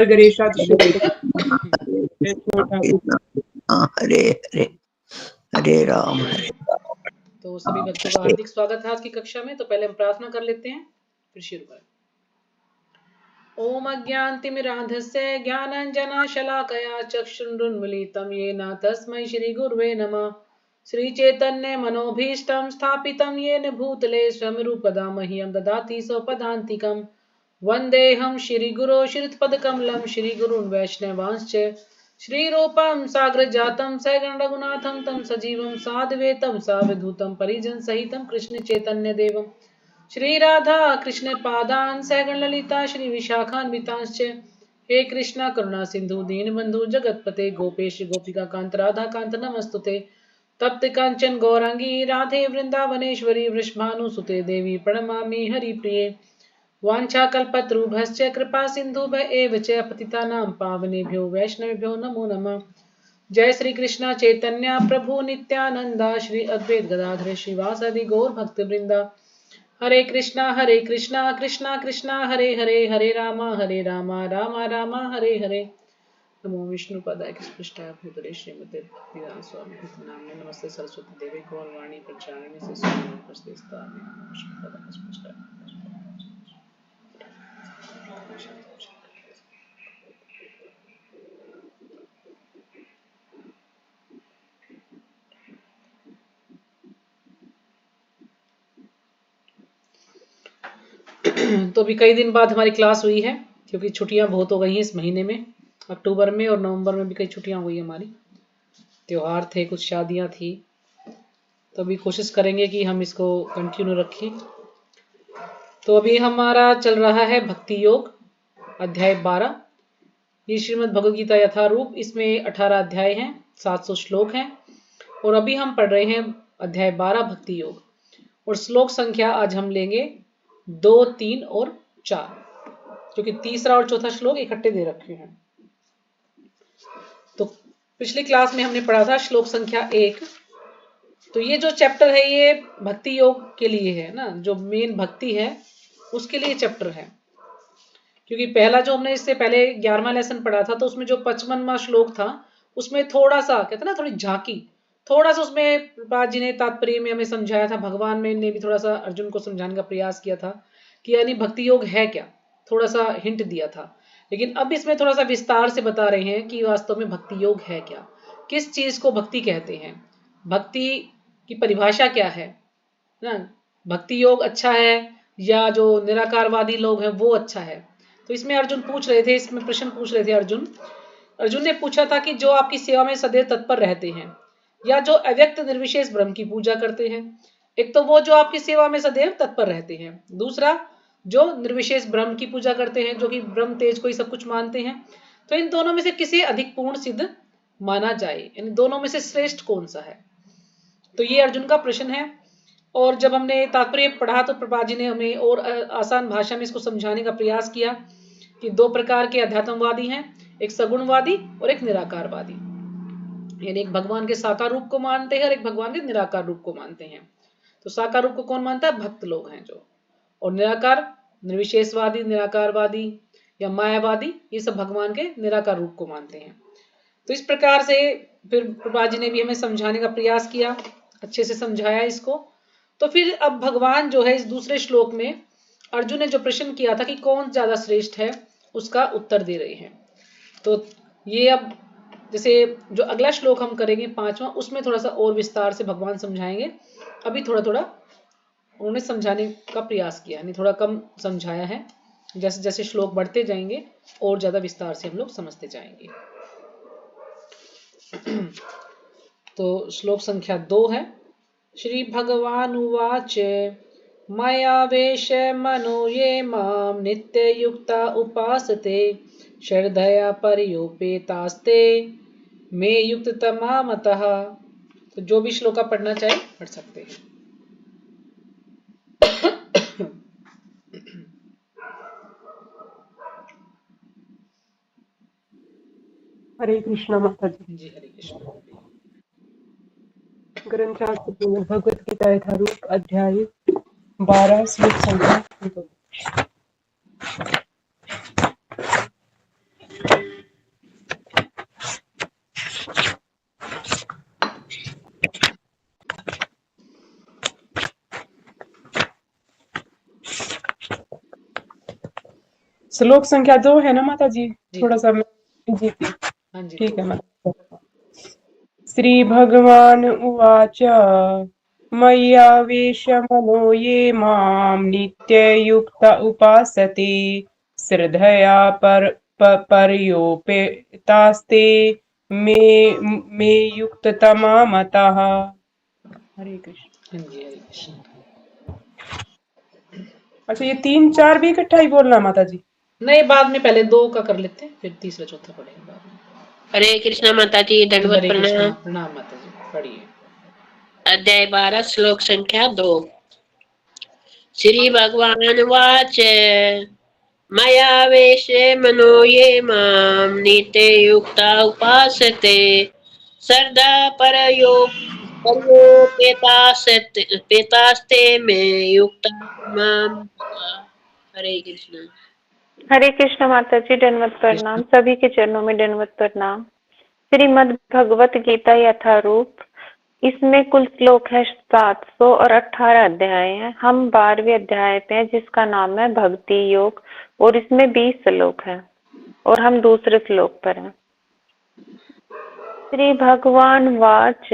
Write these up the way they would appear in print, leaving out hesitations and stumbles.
गणेशाय हरे हरे हरे राम हरे। तो सभी बच्चों का हार्दिक स्वागत है आज की कक्षा में। तो पहले हम प्रार्थना कर लेते हैं, फिर शुरू करें। ओम अज्ञानतिमिरान्धस्य ज्ञानाञ्जनशलाकया चक्षुरुन्मीलितं येन तस्मै श्रीगुरुवे नमः। श्रीचैतन्य मनोभीष्टं स्थापितं येन भूतले स्वयंरूपदा मह्यं ददाति स्वपदान्तिकं। वन्देऽहं श्रीगुरो श्रीयुतपदकमलं श्रीगुरून् वैष्णवांश्च श्रीरूपं साग्रजातं सहगण रघुनाथं तं सजीवं साद्वैतं सावधूतं परिजनसहितं कृष्णचैतन्यदेवं श्री राधा कृष्ण पादान सहगण ललिता श्री विशाखान्वितांश्च। हे कृष्णा करुणा सिंधु दीनबंधु जगतपते गोपेश गोपिका कांत राधा कांत नमस्तुते। तप्त कांचन गौरांगी राधे वृंदावनेश्वरी वृषभानुसुते देवी प्रणमामि हरिप्रिये। वाञ्छाकल्पतरुभ्यश्च कृपा सिन्धुभ्य एव च पतितानां पावनेभ्यो वैष्णवेभ्यो नमो नमः। जय श्री कृष्ण चैतन्य प्रभु नित्यानंदा श्री अद्वैत गदाधर श्रीवासादि गौर भक्तवृंदा। हरे कृष्णा कृष्णा कृष्णा हरे हरे हरे रामा राम राम हरे हरे। नमो विष्णुपदाय कृष्णाय भूतले श्रीमते भक्तिवेदांत स्वामी नामिने नमस्ते सरस्वती देवी गौरवाणी प्रचारिणे शिशुनां नमस्ते स्थाने नमो विष्णुपदाय कृष्णाय। तो अभी कई दिन बाद हमारी क्लास हुई है क्योंकि छुट्टियां बहुत हो गई हैं इस महीने में। अक्टूबर में और नवंबर में भी कई छुट्टियां हुई हमारी, त्योहार थे, कुछ शादियां थी। तो अभी कोशिश करेंगे कि हम इसको कंटिन्यू रखें। तो अभी हमारा चल रहा है भक्ति योग अध्याय 12। ये श्रीमद् भगवद गीता यथारूप, इसमें 18 अध्याय हैं, 700 श्लोक हैं और अभी हम पढ़ रहे हैं अध्याय 12 भक्ति योग। और श्लोक संख्या आज हम लेंगे 2, 3 और 4, क्योंकि तीसरा और चौथा श्लोक इकट्ठे दे रखे हैं। तो पिछली क्लास में हमने पढ़ा था श्लोक संख्या 1। तो ये जो चैप्टर है ये भक्ति योग के लिए है ना, जो मेन भक्ति है उसके लिए चैप्टर है। क्योंकि पहला जो हमने इससे पहले 11वां लेसन पढ़ा था तो उसमें जो 55वां श्लोक था उसमें थोड़ा सा कहते ना, थोड़ी झांकी, थोड़ा सा उसमें प्रभुपाद जी ने तात्पर्य में हमें समझाया था। भगवान में ने भी थोड़ा सा अर्जुन को समझाने का प्रयास किया था कि यानी भक्ति योग है क्या, थोड़ा सा हिंट दिया था। लेकिन अब इसमें थोड़ा सा विस्तार से बता रहे हैं कि वास्तव में भक्ति योग है क्या, किस चीज को भक्ति कहते हैं, भक्ति की परिभाषा क्या है ना। भक्ति योग अच्छा है या जो निराकारवादी लोग हैं वो अच्छा है। तो इसमें अर्जुन पूछ रहे थे, इसमें प्रश्न पूछ रहे थे अर्जुन ने पूछा था कि जो आपकी सेवा में सदैव तत्पर रहते हैं या जो अव्यक्त निर्विशेष ब्रह्म की पूजा करते हैं। एक तो वो जो आपकी सेवा में सदैव तत्पर रहते हैं, दूसरा जो निर्विशेष ब्रह्म की पूजा करते हैं, जो कि ब्रह्म तेज को ही सब कुछ मानते हैं। तो इन दोनों में से किसे अधिक पूर्ण सिद्ध माना जाए, यानी दोनों में से श्रेष्ठ कौन सा है। तो ये अर्जुन का प्रश्न है। और जब हमने तात्पर्य पढ़ा तो प्रभुपाद जी ने हमें और आसान भाषा में इसको समझाने का प्रयास किया कि 2 प्रकार के अध्यात्मवादी हैं, एक सगुणवादी और एक निराकारवादी। यानी एक भगवान के साकार रूप को मानते हैं और एक भगवान के निराकार रूप को मानते हैं। तो साकार रूप को कौन मानता है, भक्त लोग हैं जो, और निराकार निर्विशेषवादी, निराकारवादी या मायावादी, ये सब भगवान के निराकार रूप को मानते हैं। तो इस प्रकार से फिर प्रभुपाद जी ने भी हमें समझाने का प्रयास किया, अच्छे से समझाया इसको। तो फिर अब भगवान जो है इस दूसरे श्लोक में अर्जुन ने जो प्रश्न किया था कि कौन ज्यादा श्रेष्ठ है, उसका उत्तर दे रहे हैं। तो ये अब जैसे जो अगला श्लोक हम करेंगे 5वां, उसमें थोड़ा सा और विस्तार से भगवान समझाएंगे। अभी थोड़ा थोड़ा उन्होंने समझाने का प्रयास किया, यानी थोड़ा कम समझाया है। जैसे जैसे श्लोक बढ़ते जाएंगे और ज्यादा विस्तार से हम लोग समझते जाएंगे। तो श्लोक संख्या 2 है। श्री भगवान उवाच मया वेश मनो ये माम नित्ययुक्ता उपासते श्रद्धया पर्युपेतास्ते मे युक्ततमा मतः। तो जो भी श्लोका पढ़ना चाहे पढ़ सकते हैं। हरे कृष्णा माता जी। हरे कृष्ण। ग्रंथ शास्त्र भगवद गीता यथारूप अध्याय 12 श्लोक संख्या 2। श्लोक संख्या 2 है ना माता जी? जी थोड़ा सा जी हाँ जी ठीक तो है माता। श्री भगवान उवाच मय्यावेशमनो ये मां नित्ययुक्त उपासते श्रद्धया पर्योपेतास्ते मे युक्ततमा मतः। हरे कृष्ण। हाँ जी हरे कृष्ण। अच्छा, ये 3 4 भी इकट्ठा ही बोलना माता जी? नहीं, बाद में पहले 2 का कर लेते हैं, फिर तीसरा चौथा पढ़ेंगे बाद में। हरे कृष्णा माता जी, जी दंडवत हरे कृष्णा, प्रणाम। प्रणाम माता जी, पढ़िए। अध्याय 12 श्लोक संख्या 2। श्री भगवान वाच मया वेशे मनो ये मां नित्ययुक्ता उपासते श्रद्धा परयोपेतास्ते मे युक्ता माम। हरे कृष्ण। हरे कृष्ण माता जी, दंडवत प्रणाम। सभी के चरणों में दंडवत प्रणाम। श्रीमद् भगवत गीता यथारूप, इसमें कुल श्लोक है 700 और 18 अध्याय हैं। हम 12वें अध्याय पे हैं जिसका नाम है भक्ति योग, और इसमें 20 श्लोक हैं और हम दूसरे श्लोक पर हैं। श्री भगवान वाच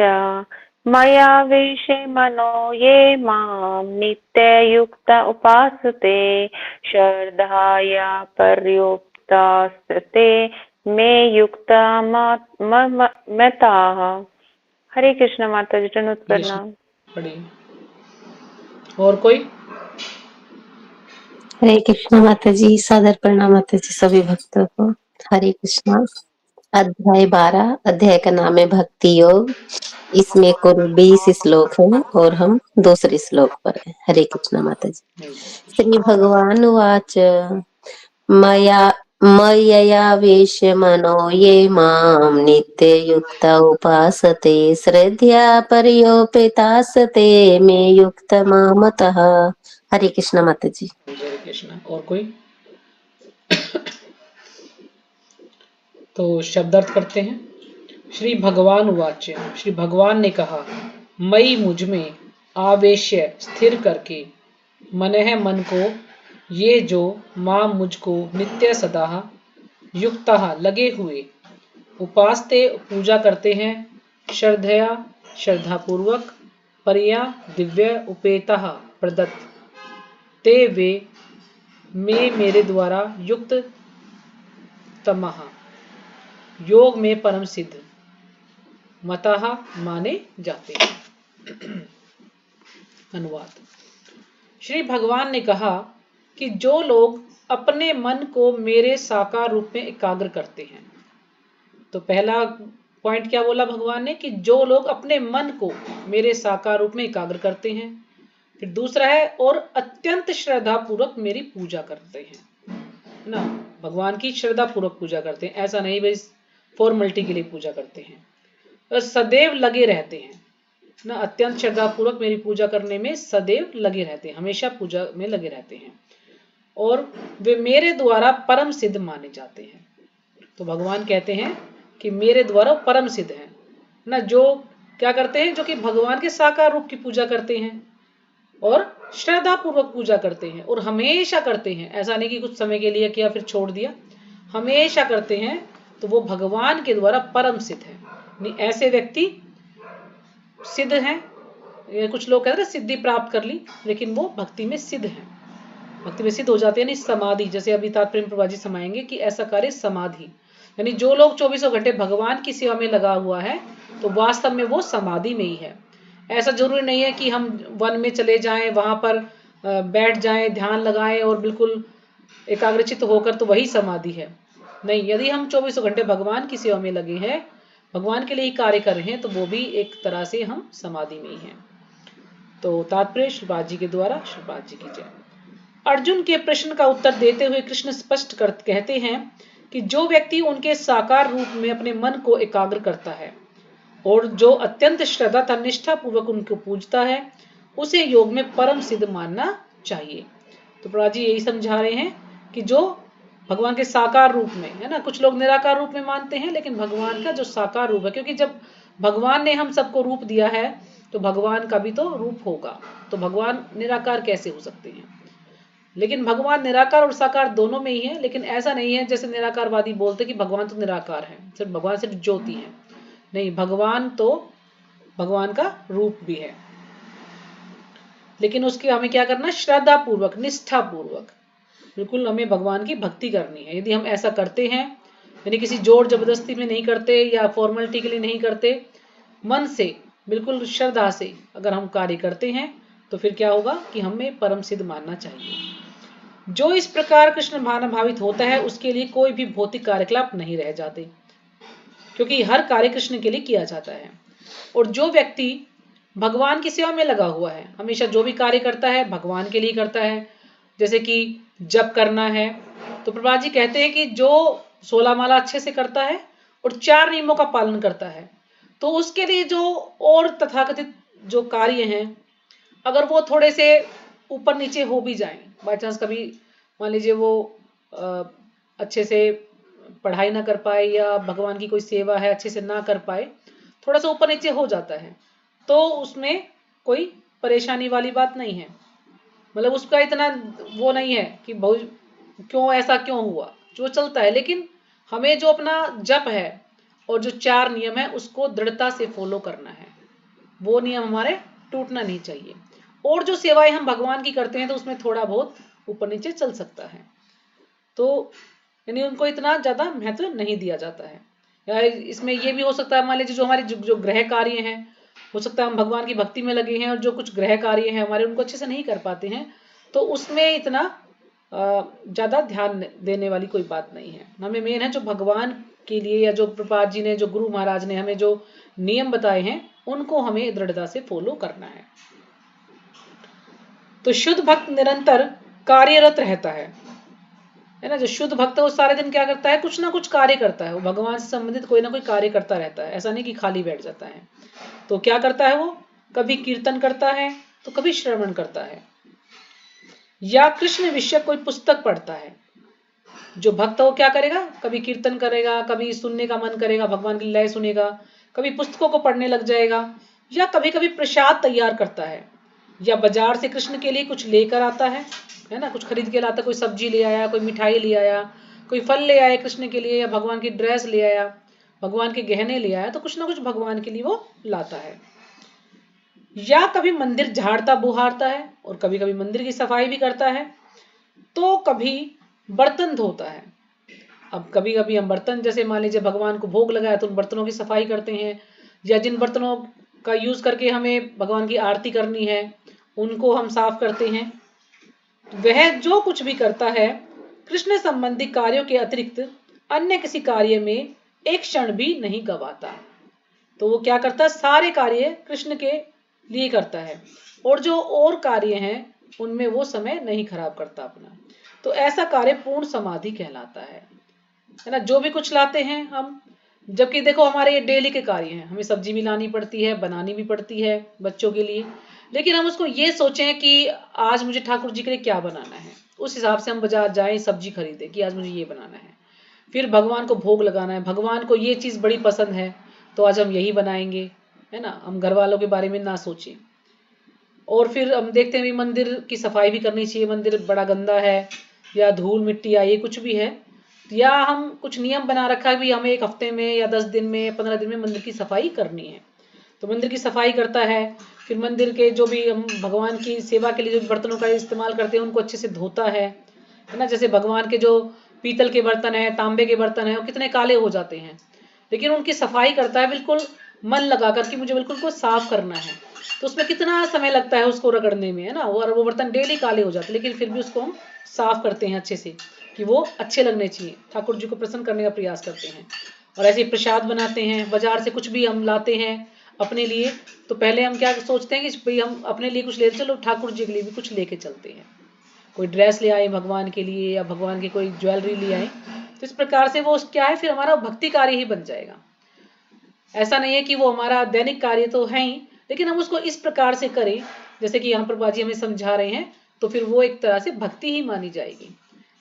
मया वेशे मनो ये मां नित्ययुक्त उपासते श्रद्धया पर्योप्तास्ते मे युक्ता मताः। हरे कृष्ण माता जी, दंडवत प्रणाम। पढ़िए। और कोई? हरे कृष्णा माता जी, सादर प्रणाम माता जी सभी भक्तों को। हरे कृष्णा। अध्याय 12, अध्याय का नाम है भक्ति योग। इसमें कुल 20 श्लोक हैं और हम दूसरे श्लोक पर हैं। हरे कृष्णा माता जी। श्री भगवान वाच मया मयया वेश मनो ये मां नित्य युक्त उपासते श्रद्धया पर्योपेतासते मे युक्त मामतः। हरे कृष्णा माता जी। हरे कृष्णा। और कोई? तो शब्दार्थ करते हैं। श्री भगवान वाच्य, श्री भगवान ने कहा, मई मुझ में आवेश्य स्थिर करके मन है मन को ये जो मां मुझको नित्य सदा युक्ता लगे हुए उपासते पूजा करते हैं श्रद्धया श्रद्धापूर्वक परिया दिव्य उपेता प्रदत्त ते वे में मेरे द्वारा युक्त तमः योग में परम सिद्ध मतः माने जाते हैं। अनुवाद। श्री भगवान ने कहा कि जो लोग अपने मन को मेरे साकार रूप में एकाग्र करते हैं, तो पहला पॉइंट क्या बोला भगवान ने कि जो लोग अपने मन को मेरे साकार रूप में एकाग्र करते हैं। फिर दूसरा है और अत्यंत श्रद्धा पूर्वक मेरी पूजा करते हैं ना, भगवान की श्रद्धा पूर्वक पूजा करते हैं, ऐसा नहीं भाई फॉर्मेलिटी के लिए पूजा करते हैं, और सदैव लगे रहते हैं ना, अत्यंत श्रद्धा पूर्वक मेरी पूजा करने में सदैव लगे रहते हैं, हमेशा पूजा में लगे रहते हैं, और वे मेरे द्वारा परम सिद्ध माने जाते हैं। तो भगवान कहते हैं कि मेरे द्वारा परम सिद्ध है ना, जो क्या करते हैं, जो कि भगवान के साकार रूप की पूजा करते हैं और श्रद्धा पूर्वक पूजा करते हैं और हमेशा करते हैं, ऐसा नहीं कि कुछ समय के लिए किया फिर छोड़ दिया, हमेशा करते हैं, तो वो भगवान के द्वारा परम सिद्ध है। नहीं, ऐसे व्यक्ति सिद्ध हैं। कुछ लोग कहते हैं सिद्धि प्राप्त कर ली, लेकिन वो भक्ति में सिद्ध हैं, भक्ति में सिद्ध हो जाते हैं। नहीं, समाधि, जैसे अभी तात्पर्य प्रभा जी समाएंगे कि ऐसा कार्य समाधि, यानी जो लोग 24 घंटे भगवान की सेवा में लगा हुआ है तो वास्तव में वो समाधि में ही है। ऐसा जरूरी नहीं है कि हम वन में चले जाएं, वहां पर बैठ जाएं, ध्यान लगाएं और बिल्कुल एकाग्रचित होकर तो वही समाधि है। नहीं, यदि हम 24 घंटे भगवान की सेवा में लगे हैं, भगवान के लिए ही कार्य कर रहे हैं, तो वो भी एक तरह से हम समाधि में ही हैं। तो तात्पर्य श्रीपाद जी के द्वारा, श्रीपाद जी की जय। अर्जुन के प्रश्न का उत्तर देते हुए कृष्ण स्पष्ट कहते हैं कि जो व्यक्ति उनके साकार रूप में अपने मन को एकाग्र करता है और जो अत्यंत श्रद्धा तथा निष्ठा पूर्वक उनको पूजता है, उसे योग में परम सिद्ध मानना चाहिए। तो प्रभा जी यही समझा रहे हैं कि जो भगवान के साकार रूप में है ना, कुछ लोग निराकार रूप में मानते हैं, लेकिन भगवान का जो साकार रूप है, क्योंकि जब भगवान ने हम सबको रूप दिया है तो भगवान का भी तो रूप होगा, तो भगवान निराकार कैसे हो सकते हैं। लेकिन भगवान निराकार और साकार दोनों में ही है। लेकिन ऐसा नहीं है जैसे निराकारवादी बोलते कि भगवान तो निराकार है, सिर्फ भगवान सिर्फ ज्योति है। नहीं, भगवान तो भगवान का रूप भी है, लेकिन उसकी हमें क्या करना, श्रद्धा पूर्वक, निष्ठा पूर्वक बिल्कुल हमें भगवान की भक्ति करनी है। यदि हम ऐसा करते हैं, यानी किसी जोर जबरदस्ती में नहीं करते या फॉर्मेलिटी के लिए नहीं करते, मन से बिल्कुल श्रद्धा से अगर हम कार्य करते हैं, तो फिर क्या होगा कि हमें परम सिद्ध मानना चाहिए। जो इस प्रकार कृष्ण भावित होता है उसके लिए कोई भी भौतिक कार्यकलाप नहीं रह जाते, क्योंकि हर कार्य कृष्ण के लिए किया जाता है। और जो व्यक्ति भगवान की सेवा में लगा हुआ है, हमेशा जो भी कार्य करता है भगवान के लिए करता है। जैसे कि जप करना है, तो प्रभुपाद जी कहते हैं कि जो 16 माला अच्छे से करता है और 4 नियमों का पालन करता है, तो उसके लिए जो और तथाकथित जो कार्य हैं, अगर वो थोड़े से ऊपर नीचे हो भी जाएं, बाई चांस कभी मान लीजिए वो अच्छे से पढ़ाई ना कर पाए या भगवान की कोई सेवा है अच्छे से ना कर पाए, थोड़ा सा ऊपर नीचे हो जाता है, तो उसमें कोई परेशानी वाली बात नहीं है। मतलब उसका इतना वो नहीं है कि बहुत क्यों ऐसा क्यों हुआ, जो चलता है। लेकिन हमें जो अपना जप है और जो 4 नियम है उसको दृढ़ता से फॉलो करना है, वो नियम हमारे टूटना नहीं चाहिए। और जो सेवाएं हम भगवान की करते हैं तो उसमें थोड़ा बहुत ऊपर नीचे चल सकता है, तो यानी उनको इतना ज्यादा महत्व नहीं दिया जाता है। या इसमें ये भी हो सकता है, मान लीजिए जो हमारे जो ग्रह कार्य हैं, हो सकता है हम भगवान की भक्ति में लगे हैं और जो कुछ ग्रह कार्य हैं हमारे उनको अच्छे से नहीं कर पाते हैं, तो उसमें इतना ज्यादा ध्यान देने वाली कोई बात नहीं है। हमें मेन है जो भगवान के लिए या जो प्रभुपाद जी ने, जो गुरु महाराज ने हमें जो नियम बताए हैं उनको हमें दृढ़ता से फॉलो करना है। तो शुद्ध भक्त निरंतर कार्यरत रहता है ना। जो शुद्ध भक्त है वो सारे दिन क्या करता है, कुछ ना कुछ कार्य करता है, वो भगवान से संबंधित कोई ना कोई कार्य करता रहता है, ऐसा नहीं कि खाली बैठ जाता है। तो क्या करता है, वो कभी कीर्तन करता है तो कभी श्रवण करता है, या कृष्ण विषय कोई पुस्तक पढ़ता है। जो भक्त वो क्या करेगा, कभी कीर्तन करेगा, कभी सुनने का मन करेगा, भगवान की लय सुनेगा, कभी पुस्तकों को पढ़ने लग जाएगा, या कभी कभी प्रसाद तैयार करता है, या बाजार से कृष्ण के लिए कुछ लेकर आता है ना, कुछ खरीद के लाता, कोई सब्जी ले आया, कोई मिठाई ले आया, कोई फल ले आया कृष्ण के लिए, या भगवान की ड्रेस ले आया, भगवान के गहने ले आया, तो कुछ ना कुछ भगवान के लिए वो लाता है। या कभी मंदिर झाड़ता बुहारता है और कभी कभी मंदिर की सफाई भी करता है, तो कभी बर्तन धोता है। अब कभी कभी हम बर्तन, जैसे मान लीजिए भगवान को भोग लगाया तो उन बर्तनों की सफाई करते हैं, या जिन बर्तनों का यूज करके हमें भगवान की आरती करनी है उनको हम साफ करते हैं। वह जो कुछ भी करता है कृष्ण संबंधी कार्यों के अतिरिक्त अन्य किसी कार्य में एक क्षण भी नहीं गवाता। तो वो क्या करता है, सारे कार्य कृष्ण के लिए करता है, और जो और कार्य हैं उनमें वो समय नहीं खराब करता अपना। तो ऐसा कार्य पूर्ण समाधि कहलाता है ना। जो भी कुछ लाते हैं हम, जबकि देखो हमारे ये डेली के कार्य हैं, हमें सब्जी भी लानी पड़ती है, बनानी भी पड़ती है बच्चों के लिए, लेकिन हम उसको ये सोचें कि आज मुझे ठाकुर जी के लिए क्या बनाना है, उस हिसाब से हम बाजार जाएं, सब्जी खरीदें कि आज मुझे ये बनाना है, फिर भगवान को भोग लगाना है, भगवान को ये चीज बड़ी पसंद है तो आज हम यही बनाएंगे, है ना। हम घर वालों के बारे में ना सोचें। और फिर हम देखते हैं मंदिर की सफाई भी करनी चाहिए, मंदिर बड़ा गंदा है या धूल मिट्टी या ये कुछ भी है, या हम कुछ नियम बना रखा है भी हमें 1 हफ्ते में या 10 दिन में 15 दिन में मंदिर की सफाई करनी है, तो मंदिर की सफाई करता है। फिर मंदिर के जो भी हम भगवान की सेवा के लिए जो बर्तनों का इस्तेमाल करते हैं उनको अच्छे से धोता है ना। जैसे भगवान के जो पीतल के बर्तन है, तांबे के बर्तन है, वो कितने काले हो जाते हैं, लेकिन उनकी सफाई करता है बिल्कुल मन लगा कर कि मुझे बिल्कुल को साफ करना है, तो उसमें कितना समय लगता है उसको रगड़ने में, है ना। और वो बर्तन डेली काले हो जाते हैं, लेकिन फिर भी उसको हम साफ करते हैं अच्छे से कि वो अच्छे लगने चाहिए, ठाकुर जी को प्रसन्न करने का प्रयास करते हैं। और ऐसे प्रसाद बनाते हैं, बाजार से कुछ भी हम लाते हैं अपने लिए, तो पहले हम क्या सोचते हैं कि भाई हम अपने लिए कुछ ले, चलो ठाकुर जी के लिए भी कुछ लेके चलते हैं, कोई ड्रेस ले आए भगवान के लिए या भगवान की कोई ज्वेलरी ले आए, तो इस प्रकार से वो क्या है, फिर हमारा भक्ति कार्य ही बन जाएगा। ऐसा नहीं है कि वो हमारा दैनिक कार्य तो है ही, लेकिन हम उसको इस प्रकार से करें जैसे कि यहाँ पर बाजी हमें समझा रहे हैं, तो फिर वो एक तरह से भक्ति ही मानी जाएगी।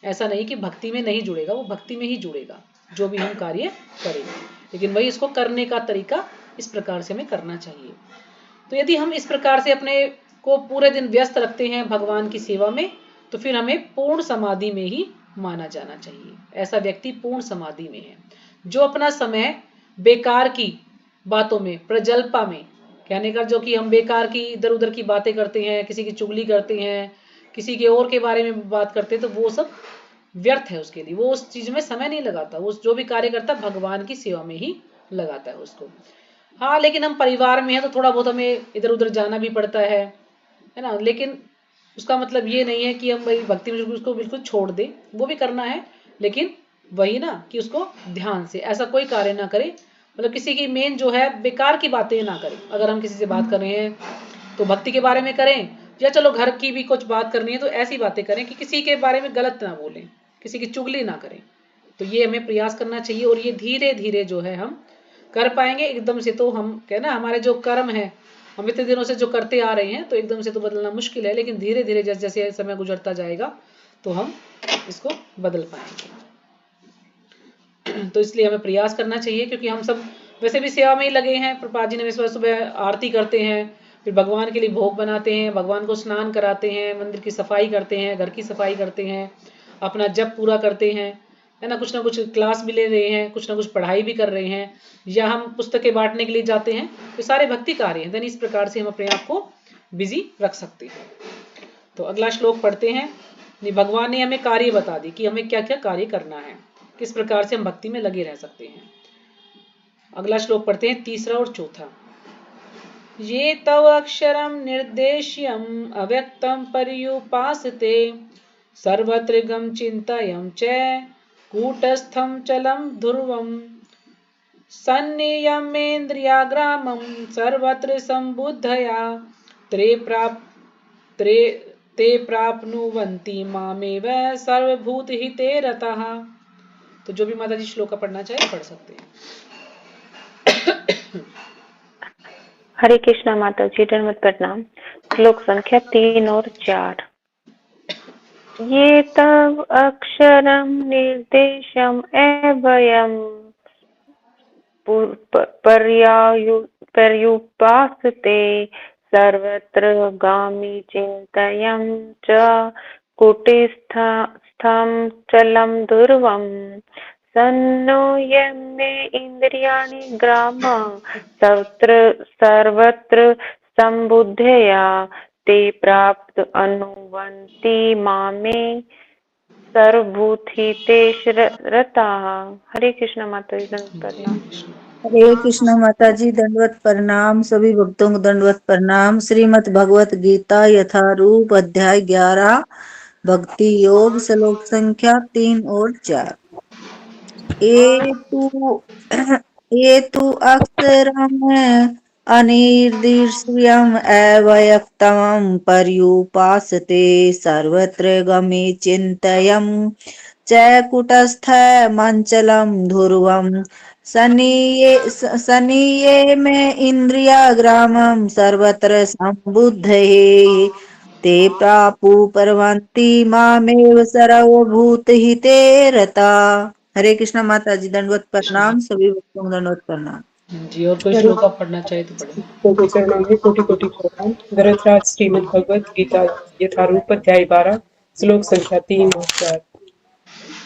ऐसा नहीं कि भक्ति में नहीं जुड़ेगा, वो भक्ति में ही जुड़ेगा जो भी हम कार्य करेंगे, लेकिन वही इसको करने का तरीका इस प्रकार से हमें करना चाहिए। तो यदि हम इस प्रकार से अपने को पूरे दिन व्यस्त रखते हैं भगवान की सेवा में, तो फिर हमें पूर्ण समाधि में ही माना जाना चाहिए। ऐसा व्यक्ति पूर्ण समाधि में है जो अपना समय बेकार की बातों में, प्रजल्पा में, कहने का जो कि हम बेकार की इधर उधर की बातें करते हैं, किसी की चुगली करते हैं, किसी के और के बारे में बात करते हैं, तो वो सब व्यर्थ है उसके लिए। वो उस चीज में समय नहीं लगाता, वो जो भी कार्य करता है भगवान की सेवा में ही लगाता है उसको। हाँ, लेकिन हम परिवार में हैं तो थोड़ा बहुत हमें इधर उधर जाना भी पड़ता है ना। लेकिन उसका मतलब ये नहीं है कि हम भाई भक्ति में उसको बिल्कुल छोड़ दें, वो भी करना है, लेकिन वही ना कि उसको ध्यान से ऐसा कोई कार्य ना करें, मतलब किसी की मेन जो है बेकार की बातें ना करें। अगर हम किसी से बात कर रहे हैं तो भक्ति के बारे में करें, या चलो घर की भी कुछ बात करनी है तो ऐसी बातें करें कि किसी के बारे में गलत ना बोलें, किसी की चुगली ना करें। तो ये हमें प्रयास करना चाहिए, और ये धीरे धीरे जो है हम कर पाएंगे। एकदम से तो हम कहना हमारे जो कर्म है हम इतने दिनों से जो करते आ रहे हैं तो एकदम से तो बदलना मुश्किल है, लेकिन धीरे धीरे जैसे जैसे समय गुजरता जाएगा तो हम इसको बदल पाएंगे। तो इसलिए हमें प्रयास करना चाहिए, क्योंकि हम सब वैसे भी सेवा में ही लगे हैं। प्रभुपाद जी ने इस बार सुबह आरती करते हैं, फिर भगवान के लिए भोग बनाते हैं, भगवान को स्नान कराते हैं, मंदिर की सफाई करते हैं, घर की सफाई करते हैं, अपना जप पूरा करते हैं, है ना कुछ क्लास भी ले रहे हैं, कुछ ना कुछ पढ़ाई भी कर रहे हैं, या हम पुस्तकें बांटने के लिए जाते हैं। तो सारे भक्ति कार्य हैं। देन इस प्रकार से हम अपने आप को बिजी रख सकते हैं। तो अगला श्लोक पढ़ते हैं। भगवान ने हमें कार्य बता दी कि हमें क्या क्या कार्य करना है, किस प्रकार से हम भक्ति में लगे रह सकते हैं। अगला श्लोक पढ़ते हैं, तीसरा और चौथा। ये तव अक्षरम निर्देश्यम अव्यक्तम पर्युपासते सर्वत्र गम चिंतयम च कूटस्थम चलम ध्रुवम सन्नियमेन्द्रियाग्रामं सर्वत्र संबुद्धया ते प्राप्नुवन्ति मामेव सर्वभूतहिते रतः। तो जो भी माता जी श्लोक पढ़ना चाहे पढ़ सकते हैं। हरे कृष्णा माता जी, दंडवत प्रणाम। श्लोक संख्या 3 और 4। ये तव अक्षरम निर्देशम अभयम पर्युपासते सर्वत्र गामि चिंतयं च कुटिस्थं चलं ध्रुवं सन्नोयम्ये इन्द्रियाणि ग्राम सर्वत्र संबुद्धया ते प्राप्त अनुवन्ति मामे सर्वभूतितेश रताः। हरे कृष्ण माता जी, दंडवत प्रणाम। हरे कृष्ण माता जी, दंडवत प्रणाम। सभी भक्तों को दंडवत प्रणाम। श्रीमद् भगवत गीता यथारूप अध्याय 11 भक्ति योग श्लोक संख्या 3 और 4। ये तु अक्षरम अनिर्देश्यम अव्यक्तम पर्युपासते सर्वत्र गमे चिंतयं च कुटस्थ मंचलम ध्रुवम सनीये में इंद्रिया ग्रामम सर्वत्र संबुद्धये ते प्रापु परवंती मामेव सर्वभूतहिते रता। हरे कृष्ण माता जी, दंडवत प्रणाम। सभी भक्तों को दंडवत प्रणाम। जी, और कोई श्लोक आप पढ़ना चाहे तो पढ़े। के चरणों में कोटि कोटि प्रणाम। भरतराज श्रीमद् भगवत गीता यथारूप अध्याय 12 श्लोक संख्या 3 और 4।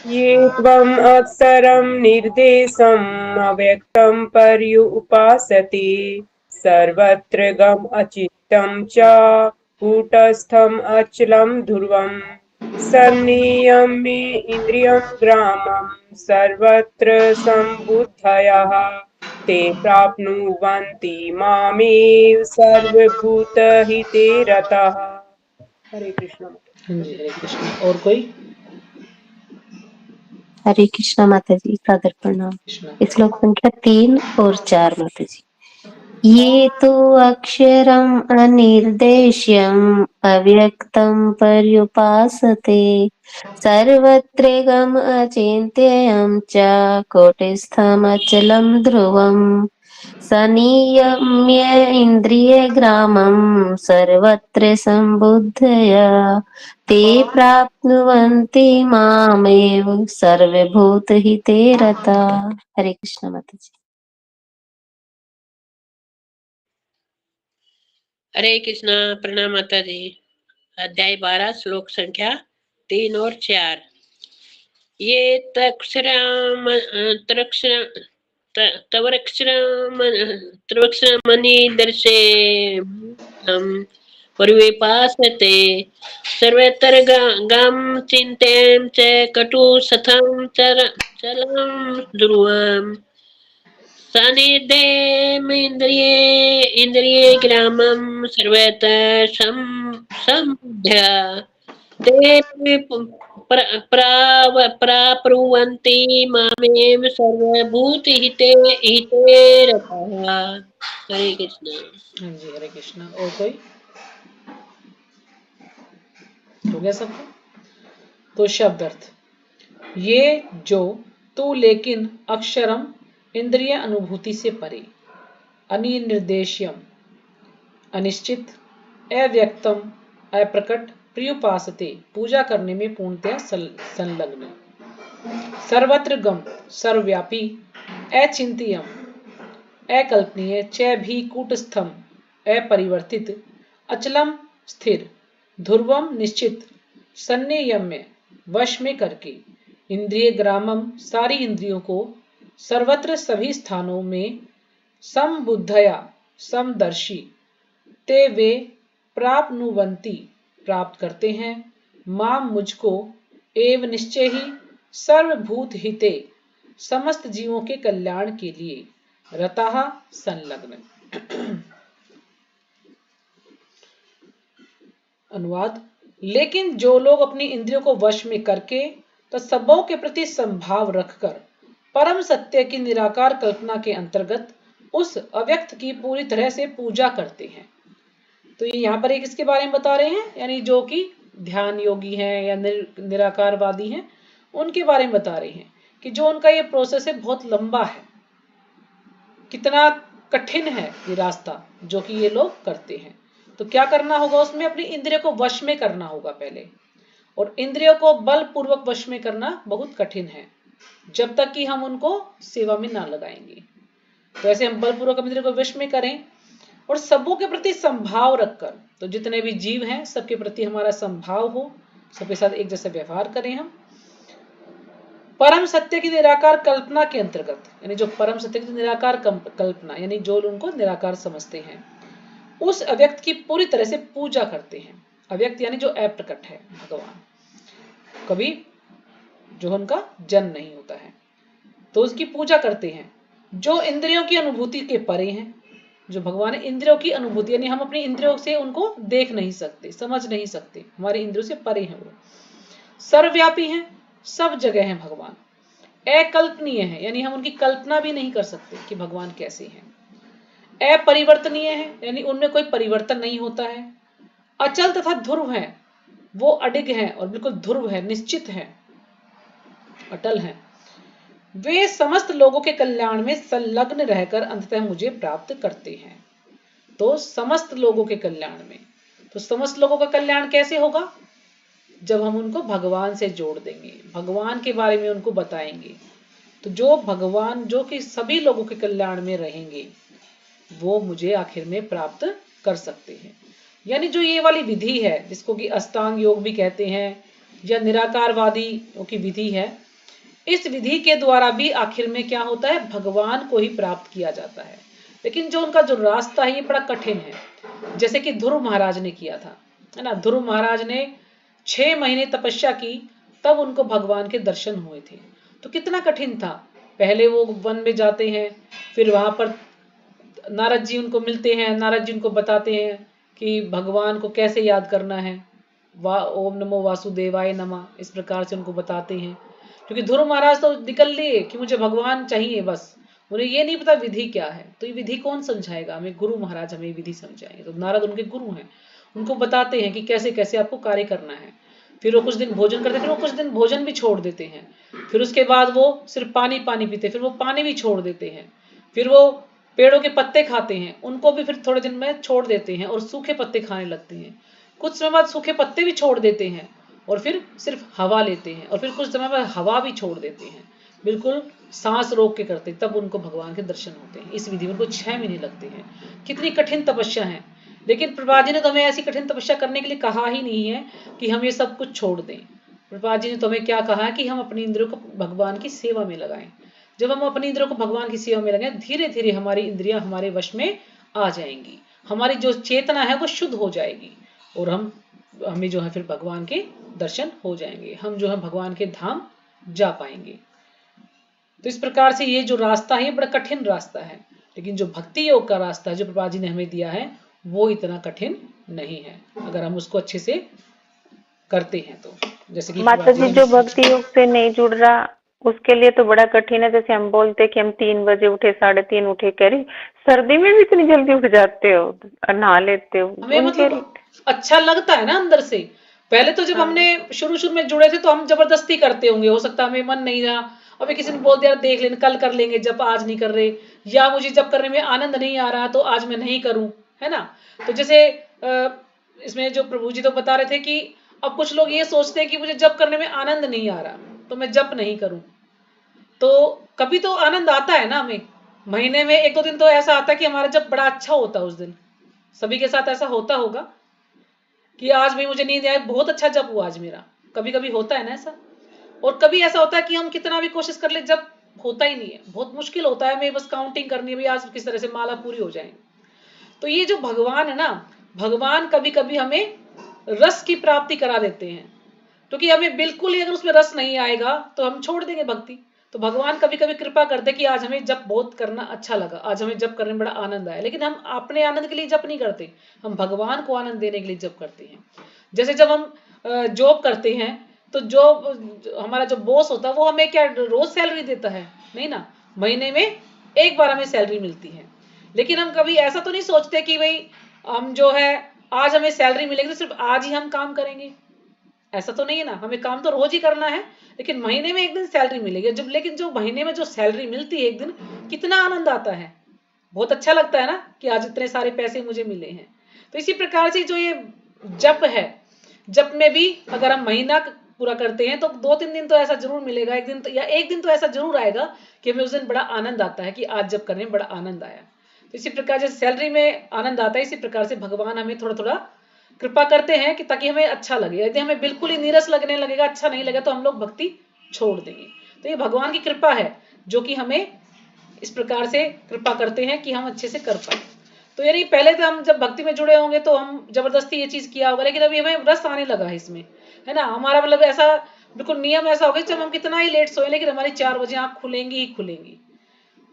ये त्वम् अक्षरं निर्देशम् अव्यक्तं पर्युपासते सर्वत्र गम अचित्तं च कूटस्थम् अचलं ध्रुवं सन्नियम्य इन्द्रियं ग्रामं सर्वत्र संबुद्धयः ते प्राप्नुवन्ति मामेव सर्वभूतहिते रतः। हरे कृष्ण। जी, हरे कृष्ण। और कोई? हरे कृष्णा माता जी, सादर प्रणाम। श्लोक संख्या 3 और 4 माता जी। ये तो अक्षरम अनिर्देश्यम अव्यक्तम पर्युपासते सर्वत्र गम अचिंत्यं च कूटस्थमचलं ध्रुवम् सनियम्य इंद्रिय ग्रामं सर्वत्र संबुद्धया ते प्राप्नुवन्ति मामेव सर्वभूतहिते रता। हरे कृष्ण माता जी। हरे कृष्णा प्रणाम माता जी। अध्याय 12 श्लोक संख्या 3 और 4। ये तवक्षरमणि दर्शे हम परिवेपासते सर्वत्र गम चिंतेम च कटु सथम चलम ध्रुवम सानिध्येम इंद्रिये ग्रामम सर्वत्र सम्बुद्ध्या ते प्राप्नुवन्ति मामेव सर्वभूतहिते रतः। हरे कृष्ण। हाँ जी, हरे कृष्णा। और कोई हो गया सबको? तो शब्द अर्थ, ये जो तू लेकिन अक्षरम इंद्रिय अनुभूति से परे, अनिर्देश्यम अनिश्चित, अव्यक्तम अप्रकट, प्रियुपासते पूजा करने में पूर्णतया संलग्न, सर्वत्र गम सर्वव्यापी, अचिंत्यम अकल्पनीय, च भी कूटस्थम अपरिवर्तित, अचलम स्थिर, ध्रुवम निश्चित, संयम्य वश में करके, इंद्रिय ग्रामम सारी इंद्रियों को, सर्वत्र सभी स्थानों में, समबुद्धया समदर्शी, ते वे प्राप्नुवंती प्राप्त करते हैं, माम मुझको, एव निश्चय ही, सर्वभूत हिते समस्त जीवों के कल्याण के लिए, रतः संलग्न। अनुवाद, लेकिन जो लोग अपनी इंद्रियों को वश में करके तत्सबों के प्रति संभाव रखकर परम सत्य की निराकार कल्पना के अंतर्गत उस अव्यक्त की पूरी तरह से पूजा करते हैं। तो ये यहाँ पर एक इसके बारे में बता रहे हैं, यानी जो कि ध्यान योगी हैं या निराकारवादी हैं, उनके बारे में बता रहे हैं कि जो उनका ये प्रोसेस है बहुत लंबा है, कितना कठिन है ये रास्ता जो कि ये लोग करते हैं। तो क्या करना होगा उसमें, अपनी इंद्रियों को वश में करना होगा पहले, और इंद्रियों को बलपूर्वक वश में करना बहुत कठिन है जब तक कि हम उनको सेवा में ना लगाएंगे। तो ऐसे हम बलपूर्वक इंद्रियों को वश में करें और सबों के प्रति संभाव रखकर, तो जितने भी जीव हैं सबके प्रति हमारा संभाव हो, सबके साथ एक जैसा व्यवहार करें हम, परम सत्य की निराकार कल्पना के अंतर्गत, यानी जो परम सत्य की निराकार कल्पना, यानी जो उनको निराकार समझते हैं, उस अव्यक्त की पूरी तरह से पूजा करते हैं। अव्यक्त यानी जो अप्रकट है, भगवान, कभी जो उनका जन्म नहीं होता है, तो उसकी पूजा करते हैं। जो इंद्रियों की अनुभूति के परे हैं, जो भगवान है इंद्रियों की अनुभूति, यानी हम अपनी इंद्रियों से उनको देख नहीं सकते, समझ नहीं सकते, हमारी इंद्रियों से परे हैं वो, सर्वव्यापी हैं, सब जगह हैं भगवान, अकल्पनीय है, यानी हम उनकी कल्पना भी नहीं कर सकते कि भगवान कैसे हैं, अपरिवर्तनीय है, यानी उनमें कोई परिवर्तन नहीं होता है, अचल तथा ध्रुव है, वो अडिग है और बिल्कुल ध्रुव है, निश्चित है, अटल है, वे समस्त लोगों के कल्याण में संलग्न रहकर अंततः मुझे प्राप्त करते हैं। तो समस्त लोगों के कल्याण में, तो समस्त लोगों का कल्याण कैसे होगा, जब हम उनको भगवान से जोड़ देंगे, भगवान के बारे में उनको बताएंगे, तो जो भगवान जो कि सभी लोगों के कल्याण में रहेंगे वो मुझे आखिर में प्राप्त कर सकते हैं। यानी जो ये वाली विधि है जिसको कि अष्टांग योग भी कहते हैं या निराकारवादी की विधि है, इस विधि के द्वारा भी आखिर में क्या होता है, भगवान को ही प्राप्त किया जाता है। लेकिन जो उनका जो रास्ता है ये बड़ा कठिन है, जैसे कि ध्रुव महाराज ने किया था, है ना। ध्रुव महाराज ने 6 महीने तपस्या की, तब उनको भगवान के दर्शन हुए थे। तो कितना कठिन था। पहले वो वन में जाते हैं, फिर वहां पर नारद जी उनको मिलते हैं, नारद जी उनको बताते हैं कि भगवान को कैसे याद करना है, ओम नमो वासुदेवाय नमः, इस प्रकार से उनको बताते हैं। क्योंकि ध्रुव महाराज तो निकल लिए कि मुझे भगवान चाहिए, बस उन्हें ये नहीं पता विधि क्या है। तो ये विधि कौन समझाएगा हमें, गुरु महाराज हमें विधि समझाएंगे। तो नारद उनके गुरु हैं, उनको बताते हैं कि कैसे कैसे आपको कार्य करना है। फिर वो कुछ दिन भोजन करते, फिर वो कुछ दिन भोजन भी छोड़ देते हैं, फिर उसके बाद वो सिर्फ पानी पानी पीते, फिर वो पानी भी छोड़ देते हैं, फिर वो पेड़ों के पत्ते खाते हैं, उनको भी फिर थोड़े दिन में छोड़ देते हैं और सूखे पत्ते खाने लगते हैं। कुछ समय बाद सूखे पत्ते भी छोड़ देते हैं और फिर सिर्फ हवा लेते हैं, और फिर कुछ समय बाद हवा भी छोड़ देते हैं, बिल्कुल सांस रोक के करते, तब उनको भगवान के दर्शन होते हैं। इस विधि में उनको 6 महीने लगते हैं। कितनी कठिन तपस्या है। लेकिन प्रभुपाद जी ने तो हमें ऐसी कठिन तपस्या करने के लिए कहा ही नहीं है कि हम ये सब कुछ छोड़ दें। प्रभुपाद जी ने तो हमें क्या कहा कि हम अपनी इंद्रियों को भगवान की सेवा में लगाएं। जब हम अपनी इंद्रियों को भगवान की सेवा में लगाएं, धीरे धीरे हमारी इंद्रियां हमारे वश में आ जाएंगी, हमारी जो चेतना है वो शुद्ध हो जाएगी और हमें जो है फिर भगवान के दर्शन हो जाएंगे, हम जो है भगवान के धाम जा पाएंगे। तो इस प्रकार से ये जो रास्ता है ये बड़ा कठिन रास्ता है, लेकिन जो भक्ति योग का रास्ता है जो प्रभुपाद जी ने हमें दिया है वो इतना कठिन नहीं है, अगर हम उसको अच्छे से करते हैं तो। जैसे कि माता जी जो भक्ति योग से नहीं जुड़ रहा उसके लिए तो बड़ा कठिन है। जैसे हम बोलते कि हम 3 बजे उठे, 3:30 उठे, कह रही सर्दी में भी इतनी जल्दी उठ जाते हो और नहा लेते हो। हमें मतलब अच्छा लगता है ना अंदर से। पहले तो जब हमने शुरू में जुड़े थे तो हम जबरदस्ती करते होंगे, हो सकता है हमें मन नहीं रहा, अभी किसी ने बोल दिया देख लेना कल कर लेंगे जब, आज नहीं कर रहे, या मुझे जब करने में आनंद नहीं आ रहा तो आज मैं नहीं करूं, है ना। तो जैसे इसमें जो प्रभु जी तो बता रहे थे कि अब कुछ लोग ये सोचते हैं कि मुझे जब करने में आनंद नहीं आ रहा तो मैं जब नहीं करूं। तो कभी तो आनंद आता है ना हमें, महीने में 1-2 दिन तो ऐसा आता है कि हमारा जब बड़ा अच्छा होता है उस दिन। सभी के साथ ऐसा होता होगा कि आज भी मुझे नींद आई, बहुत अच्छा जब हुआ आज मेरा, कभी कभी होता है ना ऐसा। और कभी ऐसा होता है कि हम कितना भी कोशिश कर ले जब होता ही नहीं है, बहुत मुश्किल होता है, हमें बस काउंटिंग करनी है भी आज किस तरह से माला पूरी हो जाए। तो ये जो भगवान है ना, भगवान कभी कभी हमें रस की प्राप्ति करा देते हैं, क्योंकि हमें बिल्कुल ही अगर उसमें रस नहीं आएगा तो हम छोड़ देंगे भक्ति। तो भगवान कभी कभी कृपा करते कि आज हमें जप बहुत करना अच्छा लगा, आज हमें जप करने में बड़ा आनंद आया, लेकिन हम अपने आनंद के लिए जप नहीं करते, हम भगवान को आनंद देने के लिए जप करते हैं। जैसे जब हम जॉब करते हैं तो जॉब हमारा जो बॉस होता है वो हमें क्या रोज सैलरी देता है, नहीं ना, महीने में एक बार हमें सैलरी मिलती है। लेकिन हम कभी ऐसा तो नहीं सोचते कि भाई हम जो है आज हमें सैलरी मिलेगी तो सिर्फ आज ही हम काम करेंगे, ऐसा तो नहीं है ना, हमें काम तो रोज ही करना है, लेकिन महीने में एक दिन सैलरी मिलेगी जब। लेकिन जो महीने में जो सैलरी मिलती है एक दिन, कितना आनंद आता है, बहुत अच्छा लगता है ना कि आज इतने सारे पैसे मुझे मिले हैं। तो इसी प्रकार से जो ये जप है, जप में भी अगर हम महीना पूरा करते हैं तो 2-3 दिन तो ऐसा जरूर मिलेगा, एक दिन तो या एक दिन तो ऐसा जरूर आएगा कि हमें उस दिन बड़ा आनंद आता है कि आज जप करने में बड़ा आनंद आया। तो इसी प्रकार जैसे सैलरी में आनंद आता है, इसी प्रकार से भगवान हमें थोड़ा थोड़ा कृपा करते हैं कि ताकि हमें अच्छा लगे। यदि हमें बिल्कुल ही नीरस लगने लगेगा, अच्छा नहीं लगेगा, तो हम लोग भक्ति छोड़ देंगे। तो ये भगवान की कृपा है जो कि हमें इस प्रकार से कृपा करते हैं कि हम अच्छे से कर पाए। तो यानी पहले तो हम जब भक्ति में जुड़े होंगे तो हम जबरदस्ती ये चीज किया होगा, लेकिन अभी हमें रस आने लगा है इसमें, है ना। हमारा मतलब ऐसा बिल्कुल नियम ऐसा हो गया, जब हम कितना ही लेट सोए लेकिन हमारी 4 बजे आंख खुलेंगी ही खुलेंगी।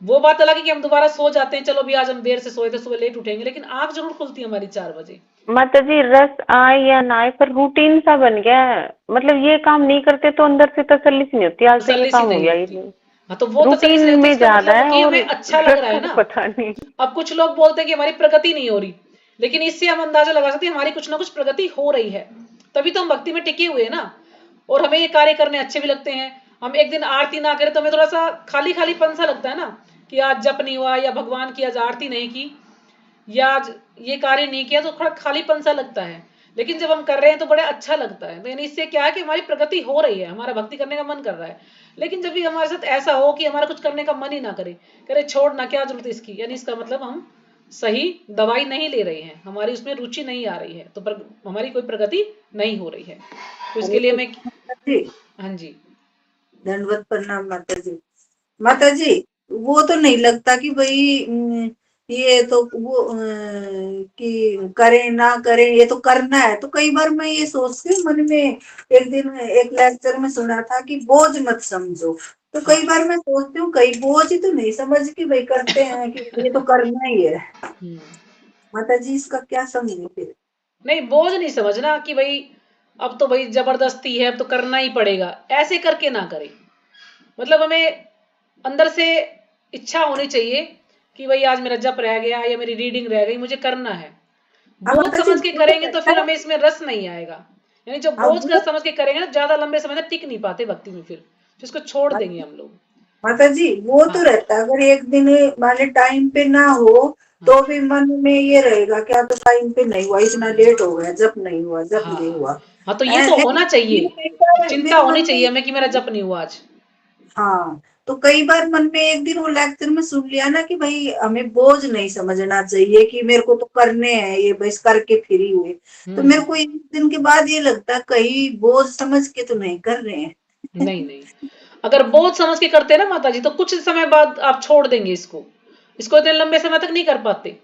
वो बात अलग है कि हम दोबारा सो जाते हैं, चलो भी आज हम देर से सोए थे सुबह लेट उठेंगे, लेकिन आंख जरूर खुलती है हमारी 4 बजे। माता जी रस आए या ना आए पर रूटीन सा बन गया है, मतलब ये काम नहीं करते तो अंदर से तसल्ली सी नहीं होती, आज तो ये काम हो गया ही नहीं। हाँ तो वो रूटीन तसल्ली में ज्यादा है कि और हमें अच्छा लग रहा है ना, पता नहीं। अब कुछ लोग बोलते हैं कि हमारी प्रगति नहीं हो रही, लेकिन इससे हम अंदाजा लगा सकते हैं हमारी कुछ ना कुछ प्रगति हो रही है, तभी तो हम भक्ति में टिके हुए हैं ना। और हमें ये कार्य करने अच्छे भी लगते हैं। हम एक दिन आरती ना करें तो हमें थोड़ा सा खाली खालीपन सा लगता है ना, कि आज जप नहीं हुआ या भगवान की आज आरती नहीं की या आज ये कार्य नहीं किया, तो थोड़ा खालीपन सा लगता है। लेकिन जब हम कर रहे हैं तो बड़ा अच्छा लगता है। तो यानी इससे क्या है कि हमारी प्रगति हो रही है, हमारा भक्ति करने का मन कर रहा है। लेकिन जब भी हमारे साथ ऐसा हो कि हमारा कुछ करने का मन ही ना करे, करे छोड़ ना, क्या जरूरत इसकी, यानी इसका मतलब हम सही दवाई नहीं ले रहे हैं, हमारी उसमें रुचि नहीं आ रही है, तो हमारी कोई प्रगति नहीं हो रही है। तो इसके लिए हमें हाँ जी दंडवत प्रणाम माता जी। माता जी वो तो नहीं लगता कि भाई ये तो वो कि करें ना करें, ये तो करना है। तो कई बार मैं ये सोचती हूँ मन में, एक दिन एक लेक्चर में सुना था कि बोझ मत समझो। तो कई बार मैं सोचती हूँ कई बोझ ही तो नहीं समझ कि भाई करते हैं कि ये तो करना ही है। माता जी इसका क्या समझे फिर? नहीं, बोझ नहीं समझना कि भाई अब तो भाई जबरदस्ती है, अब तो करना ही पड़ेगा, ऐसे करके ना करें। मतलब हमें अंदर से इच्छा होनी चाहिए कि भाई आज मेरा जप रह गया या मेरी रीडिंग रह गई, मुझे करना है। बोझ समझ के करेंगे तो फिर हमें इसमें रस नहीं आएगा। यानी जो बोझ का समझ के करेंगे ना, ज्यादा लंबे समय तक टिक नहीं पाते भक्ति में, फिर इसको छोड़ देंगे हम लोग। माता जी वो तो रहता है, अगर एक दिन माने टाइम पे ना हो तो भी मन में ये रहेगा क्या तो टाइम पे नहीं हुआ, इतना लेट हो गया, जब नहीं हुआ, जब नहीं हुआ। हाँ तो ये तो होना चाहिए, चिंता होनी चाहिए हमें कि मेरा जप नहीं हुआ आज। हाँ तो कई बार मन में एक दिन वो लेक्चर में सुन लिया ना कि भाई हमें बोझ नहीं समझना चाहिए, कि मेरे को तो करने हैं ये, बस करके फ्री हुए। तो मेरे को एक दिन के बाद ये लगता कहीं बोझ समझ के तो नहीं कर रहे हैं। नहीं नहीं, अगर बोझ समझ के करते हैं ना माता जी, तो कुछ समय बाद आप छोड़ देंगे इसको। इसको इतने लंबे समय तक नहीं कर पाते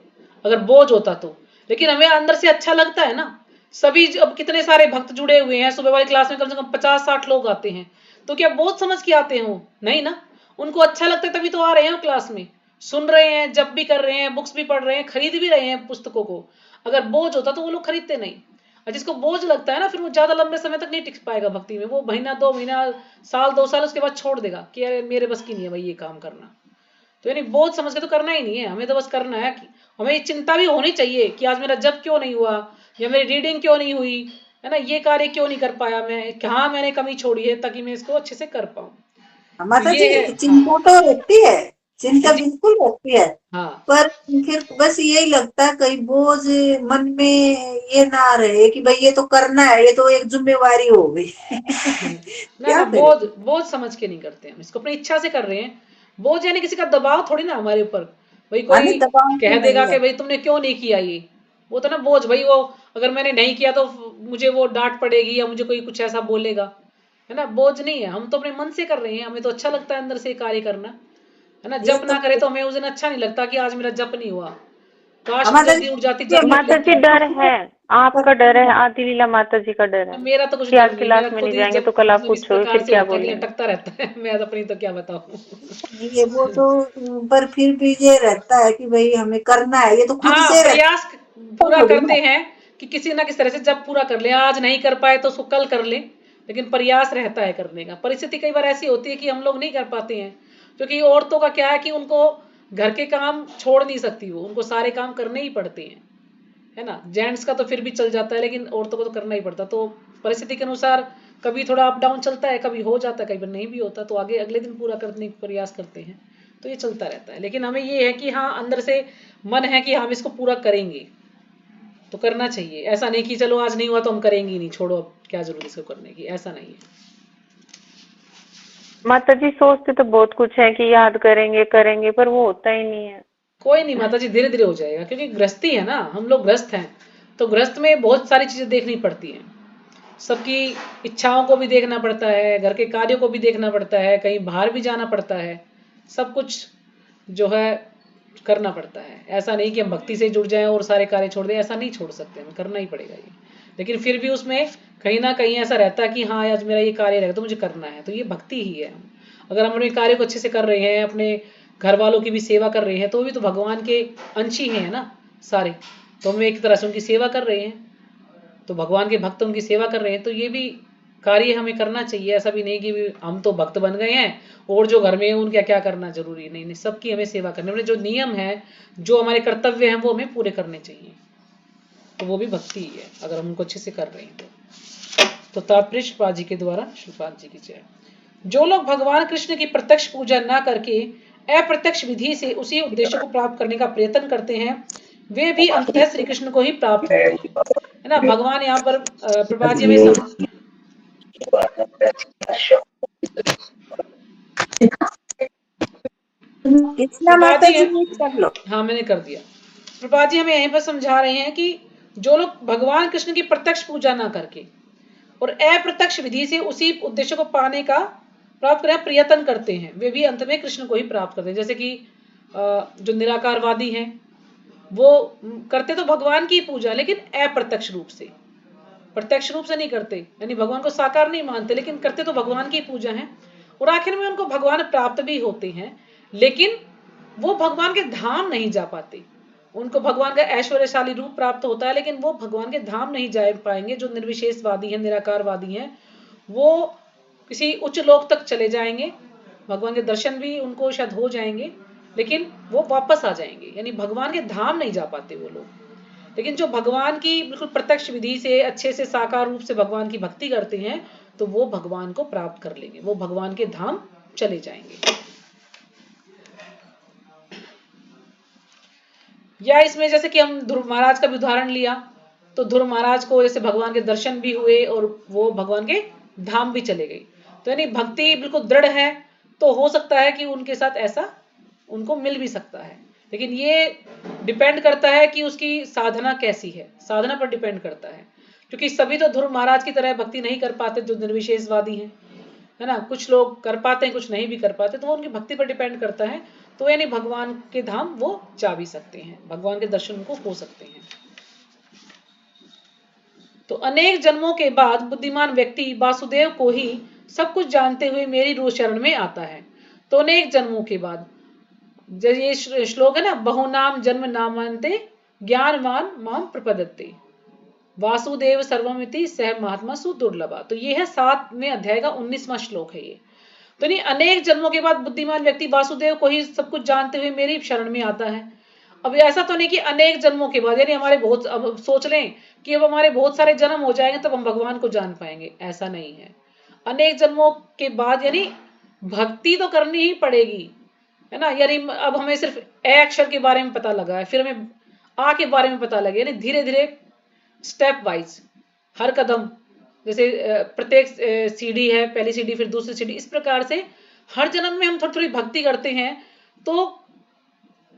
अगर बोझ होता तो। लेकिन हमें अंदर से अच्छा लगता है ना। सभी अब कितने सारे भक्त जुड़े हुए हैं, सुबह वाली क्लास में कम से कम 50-60 लोग आते हैं, तो क्या बोझ समझ के आते हैं वो? नहीं ना, उनको अच्छा लगता है तभी तो आ रहे हैं क्लास में, सुन रहे हैं, जब भी कर रहे हैं, बुक्स भी पढ़ रहे हैं, खरीद भी रहे हैं पुस्तकों को। अगर बोझ होता तो वो लोग खरीदते नहीं। और जिसको बोझ लगता है ना, फिर वो ज्यादा लंबे समय तक नहीं टिक पाएगा भक्ति में। वो महीना 2 महीना, साल 2 साल उसके बाद छोड़ देगा कि अरे मेरे बस की नहीं है भाई ये काम करना। तो यानी बोझ समझ के तो करना ही नहीं है, हमें तो बस करना है कि हमें ये चिंता भी होनी चाहिए कि आज मेरा जप क्यों नहीं हुआ, या मेरी रीडिंग क्यों नहीं हुई, है ना, ये कार्य क्यों नहीं कर पाया मैं, कहाँ मैंने कमी छोड़ी है, ताकि मैं इसको अच्छे से कर पाऊं। तो माता जी ये है। हाँ चिंता तो रहती है, चिंता हाँ जी। बिल्कुल रहती है, हाँ पर फिर बस यही लगता है कहीं बोझ मन में ये ना रहे कि भाई ये तो करना है, ये तो एक जिम्मेवारी हो गई। ना ना, क्या करें। बोझ बोझ समझ के नहीं करते हम इसको, अपनी इच्छा से कर रहे हैं। बोझ यानी किसी का दबाव थोड़ी ना हमारे ऊपर, भाई आने कोई दबाव तो कह देगा नहीं है। कि भाई तुमने क्यों नहीं किया ये। वो तो ना बोझ, भाई वो अगर मैंने नहीं किया तो मुझे वो डांट पड़ेगी या मुझे कोई कुछ ऐसा बोलेगा, है ना। बोझ नहीं है, हम तो अपने मन से कर रहे हैं, हमें तो अच्छा लगता है अंदर से कार्य करना, है ना। ये जप तो ना करे तो हमें उस दिन अच्छा नहीं लगता कि आज मेरा जप नहीं हुआ, काश माता जल्दी जी उठ जाती, जप कर माता जी लेती। डर है, आपका डर है, आदि लीला माता जी का डर है मेरा तो कुछ कि डर आज नहीं, क्लास मेरा में खुद नहीं ही जाएंगे जब तो कल आप मतलब इस पूछो प्रकार फिर से क्या होता है कि बोलेंगे। लटकता रहता है। मैं तो अपनी तो क्या बताऊं। ये वो तो, पर फिर भी ये रहता है कि भाई हमें करना है, ये तो खुद हाँ, से रहता प्रयास है पूरा थोड़ी करते ना। हैं कि किसी ना किसी तरह से जब पूरा कर ले, आज नहीं कर पाए तो उसको कल कर ले, लेकिन प्रयास रहता है करने का। परिस्थिति कई बार ऐसी होती है कि हम लोग नहीं कर पाते हैं, क्योंकि औरतों का क्या है कि उनको घर के काम छोड़ नहीं सकती, वो उनको सारे काम करने ही पड़ते हैं, है ना। जेंट्स का तो फिर भी चल जाता है, लेकिन औरतों को तो करना ही पड़ता। तो परिस्थिति के अनुसार कभी थोड़ा अप डाउन चलता है, कभी हो जाता है, कभी नहीं भी होता, तो आगे अगले दिन पूरा करने का प्रयास करते हैं। तो ये चलता रहता है, लेकिन हमें ये है कि हाँ अंदर से मन है कि हम इसको पूरा करेंगे, तो करना चाहिए। ऐसा नहीं कि चलो आज नहीं हुआ तो हम करेंगे ही नहीं, छोड़ो अब क्या जरूरत इसको करने की, ऐसा नहीं है। माता जी सोचते तो बहुत कुछ है कि याद करेंगे करेंगे, पर वो होता ही नहीं है। कोई नहीं माता जी, धीरे धीरे हो जाएगा, क्योंकि गृहस्थी है ना, हम लोग गृहस्थ हैं, तो गृहस्थ में बहुत सारी चीजें देखनी पड़ती हैं। सबकी इच्छाओं को भी देखना पड़ता है, घर के कार्यों को भी देखना पड़ता है, कहीं बाहर भी जाना पड़ता है, सब कुछ जो है करना पड़ता है। ऐसा नहीं कि हम भक्ति से जुड़ जाएं और सारे कार्य छोड़ दें, ऐसा नहीं छोड़ सकते, हमें करना ही पड़ेगा ये। लेकिन फिर भी उसमें कहीं ना कहीं ऐसा रहता है कि हाँ आज मेरा ये कार्य रहेगा तो मुझे करना है, तो ये भक्ति ही है। अगर हम अपने कार्य को अच्छे से कर रहे हैं, अपने घर वालों की भी सेवा कर रहे हैं, तो भी तो भगवान के अंश ही हैं ना सारे, तो हम एक तरह से उनकी सेवा कर रहे हैं, तो भगवान के भक्त उनकी सेवा कर रहे हैं, तो ये भी कार्य हमें करना चाहिए। ऐसा भी नहीं कि हम तो भक्त बन गए हैं और जो घर में है उनका क्या करना जरूरी नहीं, नहीं, सबकी हमें सेवा करनी, अपने जो नियम है, जो हमारे कर्तव्य हैं, वो हमें पूरे करने चाहिए, तो वो भी भक्ति ही है अगर हम उनको अच्छे से कर रहे हैं तो तात्पर्य श्रीपाद जी के द्वारा, श्रीपाद जी की जय। जो लोग भगवान कृष्ण की प्रत्यक्ष पूजा न करके अप्रत्यक्ष विधि से उसी उद्देश्य को प्राप्त करने का प्रयत्न करते हैं, वे भी अंततः श्री कृष्ण को ही प्राप्त होते हैं, है ना। भगवान यहाँ पर प्रभा जी हमें कृष्णा प्रभा माता जी जी है, म्यूट कर लो। हाँ मैंने कर दिया। प्रभा जी हमें यहीं पर समझा रहे हैं कि जो लोग भगवान कृष्ण की प्रत्यक्ष पूजा ना करके और अप्रत्यक्ष विधि से उसी उद्देश्य को पाने का प्राप्त करने का प्रयत्न करते हैं, वे भी अंत में कृष्ण को ही प्राप्त करते हैं। जैसे कि जो निराकारवादी हैं, वो करते तो भगवान की पूजा, लेकिन अप्रत्यक्ष रूप से, प्रत्यक्ष रूप से नहीं करते, यानी भगवान को साकार नहीं मानते, लेकिन करते तो भगवान की पूजा है, और आखिर में उनको भगवान प्राप्त भी होते हैं, लेकिन वो भगवान के धाम नहीं जा पाते। उनको भगवान का ऐश्वर्यशाली रूप प्राप्त होता है, लेकिन वो भगवान के धाम नहीं जा पाएंगे। जो निर्विशेषवादी हैं, निराकारवादी हैं, वो किसी उच्च लोक तक चले जाएंगे, भगवान के दर्शन भी उनको शायद हो जाएंगे, लेकिन वो वापस आ जाएंगे, यानी भगवान के धाम नहीं जा पाते वो लोग। लेकिन जो भगवान की बिल्कुल प्रत्यक्ष विधि से अच्छे से साकार रूप से भगवान की भक्ति करते हैं, तो वो भगवान को प्राप्त कर लेंगे, वो भगवान के धाम चले जाएंगे। या इसमें जैसे कि हम ध्रुव महाराज का भी उदाहरण लिया, तो ध्रुव महाराज को जैसे भगवान के दर्शन भी हुए और वो भगवान के धाम भी चले गए। तो यानी भक्ति बिल्कुल दृढ़ है तो हो सकता है कि उनके साथ ऐसा उनको मिल भी सकता है, लेकिन ये डिपेंड करता है कि उसकी साधना कैसी है, साधना पर डिपेंड करता है। क्योंकि सभी तो ध्रुव महाराज की तरह भक्ति नहीं कर पाते जो निर्विशेषवादी हैं, है ना, कुछ लोग कर पाते हैं, कुछ नहीं भी कर पाते, तो वो उनकी भक्ति पर डिपेंड करता है। तो यानी भगवान के धाम वो जा भी सकते हैं, भगवान के दर्शन उनको हो सकते हैं। तो अनेक जन्मों के बाद बुद्धिमान व्यक्ति वासुदेव को ही सब कुछ जानते हुए मेरी रूह शरण में आता है। तो अनेक जन्मों के बाद, जब ये श्लोक है ना, बहुनाम जन्म नामांते ज्ञानवान माम प्रपदते वासुदेव सर्वमिति सह महात्मा सुदुर्लभा। तो ये है 7वें अध्याय का 19वां श्लोक है ये। तो नहीं, अनेक जन्मों के बाद बुद्धिमान व्यक्ति वासुदेव को ही सब कुछ जानते हुए मेरी शरण में आता है। अब ऐसा तो नहीं कि अनेक जन्मों के बाद, यानी हमारे बहुत, अब सोच लें कि अब हमारे बहुत सारे जन्म हो जाएंगे तब हम भगवान को जान पाएंगे, ऐसा नहीं है। अनेक जन्मों के बाद यानी भक्ति तो करनी ही पड़ेगी, है ना। यानी अब हमें सिर्फ ए अक्षर के बारे में पता लगा है, फिर हमें आ के बारे में पता लगे, यानी धीरे धीरे स्टेप वाइज हर कदम, जैसे प्रत्येक सीढ़ी है, पहली सीढ़ी फिर दूसरी सीढ़ी, इस प्रकार से हर जन्म में हम थोड़ी थोड़ी भक्ति करते हैं तो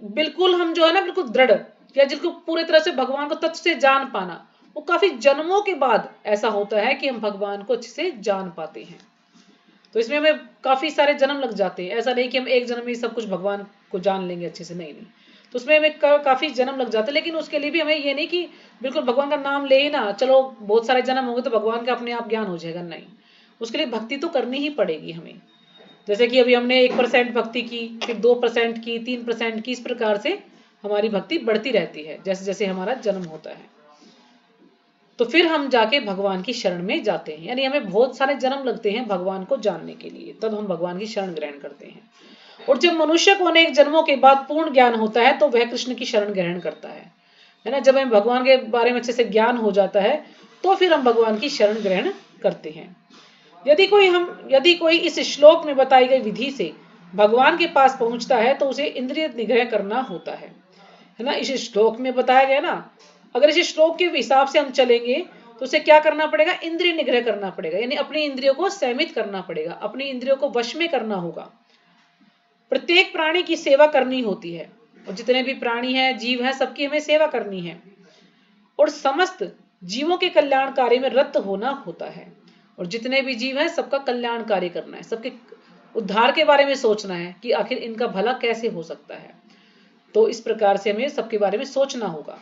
बिल्कुल हम जो है ना बिल्कुल दृढ़, या जिनको पूरी तरह से भगवान को तत्व से जान पाना, वो काफी जन्मों के बाद ऐसा होता है कि हम भगवान को अच्छे से जान पाते हैं। तो इसमें हमें काफी सारे जन्म लग जाते हैं, ऐसा नहीं कि हम एक जन्म में सब कुछ भगवान को जान लेंगे अच्छे से, नहीं। तो उसमें हमें काफी जन्म लग जाते हैं, लेकिन उसके लिए भी हमें ये नहीं कि बिल्कुल भगवान का नाम ले ही ना, चलो बहुत सारे जन्म होंगे तो भगवान का अपने आप ज्ञान हो जाएगा, नहीं। उसके लिए भक्ति तो करनी ही पड़ेगी हमें। जैसे कि अभी हमने 1% भक्ति की, फिर 2% की, 3% की, इस प्रकार से हमारी भक्ति बढ़ती रहती है जैसे जैसे हमारा जन्म होता है। तो फिर हम जाके भगवान की शरण में जाते हैं, यानी हमें बहुत सारे जन्म लगते हैं भगवान को जानने के लिए, तब हम भगवान की शरण ग्रहण करते हैं। और जब मनुष्य को अनेक जन्मों के बाद पूर्ण ज्ञान होता है तो वह कृष्ण की शरण ग्रहण करता है ना। जब हमें भगवान के बारे में अच्छे से ज्ञान हो जाता है तो फिर हम भगवान की शरण ग्रहण करते हैं। यदि कोई इस श्लोक में बताई गई विधि से भगवान के पास पहुंचता है तो उसे इंद्रिय निग्रह करना होता है ना। इस श्लोक में बताया गया ना, अगर इस श्लोक के हिसाब से हम चलेंगे तो उसे क्या करना पड़ेगा, इंद्रिय निग्रह करना पड़ेगा, यानी अपनी इंद्रियों को संयमित करना पड़ेगा, अपनी इंद्रियों को वश में करना होगा। प्रत्येक प्राणी की सेवा करनी होती है, और जितने भी प्राणी हैं, जीव हैं, सबकी हमें सेवा करनी है, और समस्त जीवों के कल्याण कार्य में रत होना होता है। और जितने भी जीव हैं सबका कल्याण कार्य करना है, सबके उद्धार के बारे में सोचना है कि आखिर इनका भला कैसे हो सकता है। तो इस प्रकार से हमें सबके बारे में सोचना होगा।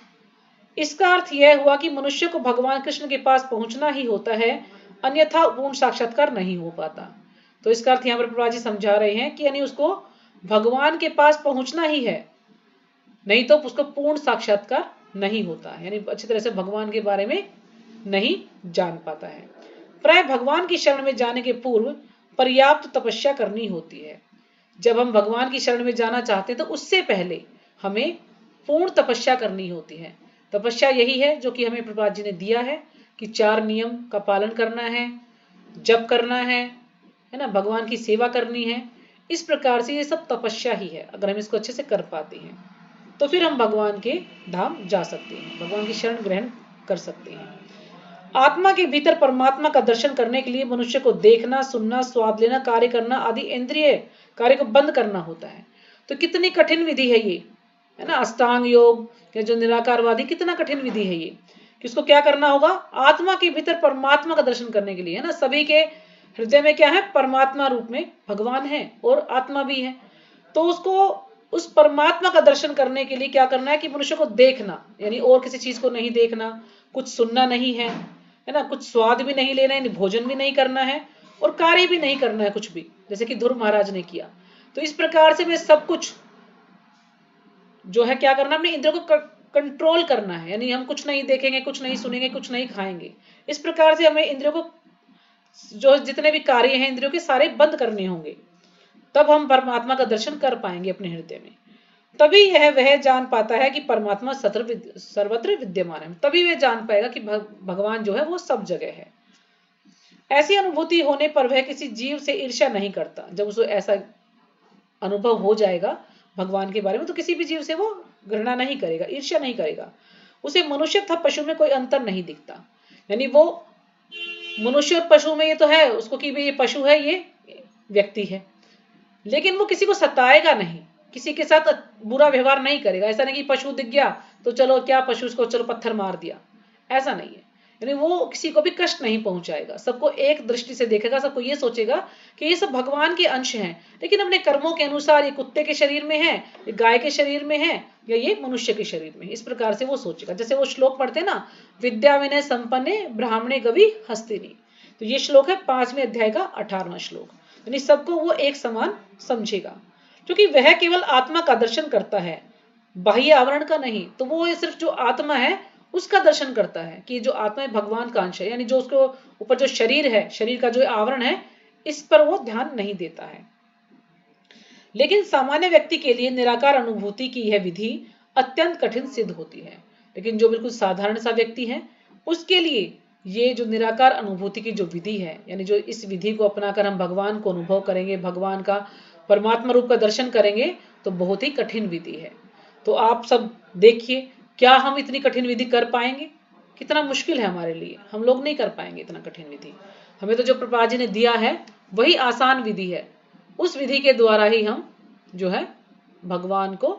इसका अर्थ यह हुआ कि मनुष्य को भगवान कृष्ण के पास पहुंचना ही होता है, अन्यथा पूर्ण साक्षात्कार नहीं हो पाता। तो इसका अर्थ यहाँ पर प्रभुपाद जी समझा रहे हैं कि यानी उसको भगवान के पास पहुंचना ही है, नहीं तो उसको पूर्ण साक्षात्कार नहीं होता, यानी अच्छी तरह से भगवान के बारे में नहीं जान पाता है। प्राय भगवान की शरण में जाने के पूर्व पर्याप्त तपस्या करनी होती है। जब हम भगवान की शरण में जाना चाहते हैं तो उससे पहले हमें पूर्ण तपस्या करनी होती है। तपस्या यही है जो कि हमें प्रभुपाद जी ने दिया है कि 4 नियम का पालन करना है, जप करना है ना, भगवान की सेवा करनी है। इस प्रकार से ये सब तपस्या ही है। अगर हम इसको अच्छे से कर पाते हैं तो फिर हम भगवान के धाम जा सकते हैं, भगवान की शरण ग्रहण कर सकते हैं। आत्मा के भीतर परमात्मा का दर्शन करने के लिए मनुष्य को देखना, सुनना, स्वाद लेना, कार्य करना आदि इंद्रिय कार्य को बंद करना होता है। तो कितनी कठिन विधि है ये, है ना। अष्टांग योग या जो निराकारवादी, कितना कठिन विधि है ये, कि उसको क्या करना होगा, आत्मा के भीतर परमात्मा का दर्शन करने के लिए, है ना। सभी के हृदय में क्या है, परमात्मा रूप में भगवान है और आत्मा भी है। तो उसको उस परमात्मा का दर्शन करने के लिए क्या करना है कि मनुष्य को देखना, यानी और किसी चीज को नहीं देखना, कुछ सुनना नहीं है ना, कुछ स्वाद भी नहीं लेना है, भोजन भी नहीं करना है, और कार्य भी नहीं करना है कुछ भी, जैसे कि ध्रुव महाराज ने किया। तो इस प्रकार से मैं सब कुछ जो है क्या करना, अपने इंद्रियों को कंट्रोल करना है, यानी हम कुछ नहीं देखेंगे, कुछ नहीं सुनेंगे, कुछ नहीं खाएंगे। इस प्रकार से हमें इंद्रियों को, जो जितने भी कार्य हैं इंद्रियों के, सारे बंद करने होंगे, तब हम परमात्मा का दर्शन कर पाएंगे अपने हृदय में। तभी यह वह जान पाता है कि परमात्मा सर्वत्र विद्यमान है। तभी वह जान पाएगा कि भगवान जो है वो सब जगह है। ऐसी अनुभूति होने पर वह किसी जीव से ईर्ष्या नहीं करता। जब उसे ऐसा अनुभव हो जाएगा भगवान के बारे में तो किसी भी जीव से वो घृणा नहीं करेगा, ईर्ष्या नहीं करेगा। उसे मनुष्य तथा पशु में कोई अंतर नहीं दिखता, यानी वो मनुष्य और पशु में ये तो है उसको कि ये पशु है, ये व्यक्ति है लेकिन वो किसी को सताएगा नहीं, किसी के साथ बुरा व्यवहार नहीं करेगा। ऐसा नहीं कि पशु दिख गया तो चलो क्या पशु उसको चलो पत्थर मार दिया, ऐसा नहीं है। यानी वो किसी को भी कष्ट नहीं पहुंचाएगा, सबको एक दृष्टि से देखेगा, सबको ये सोचेगा कि ये सब भगवान के अंश हैं, लेकिन अपने कर्मों के अनुसार ये कुत्ते के शरीर में है, ये गाय के शरीर में है, या ये मनुष्य के शरीर में, इस प्रकार से वो सोचेगा। जैसे वो श्लोक पढ़ते ना, विद्या विनय संपन्ने ब्राह्मणे गवि हस्तिनी, तो ये श्लोक है 5वें अध्याय का 18वां श्लोक। यानी सबको वो एक समान समझेगा, क्योंकि वह केवल आत्मा का दर्शन करता है, बाह्य आवरण का नहीं। तो वो सिर्फ जो आत्मा है उसका दर्शन करता है कि जो आत्मा भगवान का अंश है, यानी जो उसको ऊपर जो शरीर है, शरीर का जो आवरण है, इस पर वो ध्यान नहीं देता है। लेकिन सामान्य व्यक्ति के लिए निराकार अनुभूति की यह विधि अत्यंत कठिन सिद्ध होती है। लेकिन जो बिल्कुल साधारण सा व्यक्ति है उसके लिए ये जो निराकार अनुभूति की जो विधि है, यानी जो इस विधि को अपनाकर हम भगवान को अनुभव करेंगे, भगवान का परमात्मा रूप का दर्शन करेंगे, तो बहुत ही कठिन विधि है। तो आप सब देखिए, क्या हम इतनी कठिन विधि कर पाएंगे? कितना मुश्किल है हमारे लिए, हम लोग नहीं कर पाएंगे इतना कठिन विधि। हमें तो जो प्रभुपाद जी ने दिया है वही आसान विधि है, उस विधि के द्वारा ही हम जो है भगवान को